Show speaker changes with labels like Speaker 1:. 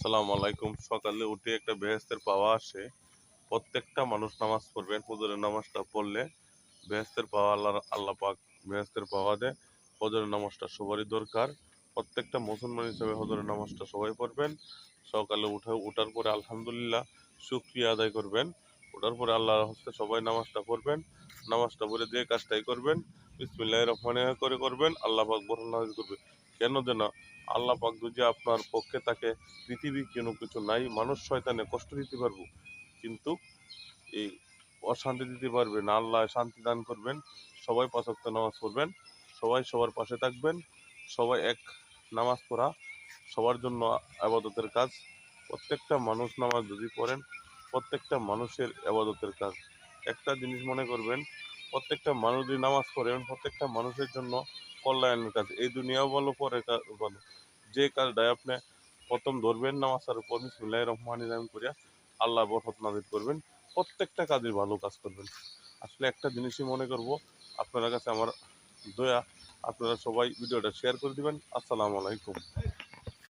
Speaker 1: আসসালামু আলাইকুম। সকালে উঠে একটা বেহেশতের পাওয়া আসে। প্রত্যেকটা মানুষ নামাজ পড়বেন। ফজরের নামাজটা পড়লে বেহেশতের পাওয়া আল্লাহ পাক বেহেশতের পাওয়া দেয়। ফজরের নামাজটা সবারই দরকার। প্রত্যেকটা মুসলমান হিসেবে ফজরের নামাজটা সবাই পড়বেন। সকালে উঠার পরে আলহামদুলিল্লাহ শুকরিয়া আদায় করবেন। ওঠার পরে আল্লাহর হস্তে সবাই নামাজটা পড়বেন। নামাজটা পড়ে যে কাজটাই করবেন বিসমিল্লাহির রহমানির রহিম করে করবেন। আল্লাহ পাক বরকত নাযিল করবে। কেন যেন আল্লাহ পাক যদি আপনার পক্ষে থাকে পৃথিবীর কোনো কিছু নাই। মানুষ শয়তানে কষ্ট দিতে পারবো, কিন্তু এই অশান্তি দিতে পারবে না। আল্লাহ শান্তি দান করবেন। সবাই ৫ ওয়াক্ত নামাজ পড়বেন। সবাই সবার পাশে থাকবেন। সবাই এক। নামাজ পড়া সবার জন্য ইবাদতের কাজ। প্রত্যেকটা মানুষ নামাজ যদি পড়েন, প্রত্যেকটা মানুষের ইবাদতের কাজ। একটা জিনিস মনে করবেন, প্রত্যেকটা মানুষ যদি নামাজ পড়েন, প্রত্যেকটা মানুষের জন্য কল্যাণের কাজ। এই দুনিয়াও ভালো, পরের ভালো। যে কাজটাই আপনি প্রথম ধরবেন নামাজের উপর বিসমিল্লাহির রহমানির রহিম করিয়া আল্লাহ বরকত নাযিল করবেন। প্রত্যেকটা কাজের ভালো কাজ করবেন। আসলে একটা জিনিসই মনে করব, আপনার কাছে আমার দয়া, আপনারা সবাই ভিডিওটা শেয়ার করে দিবেন। আসসালামু আলাইকুম।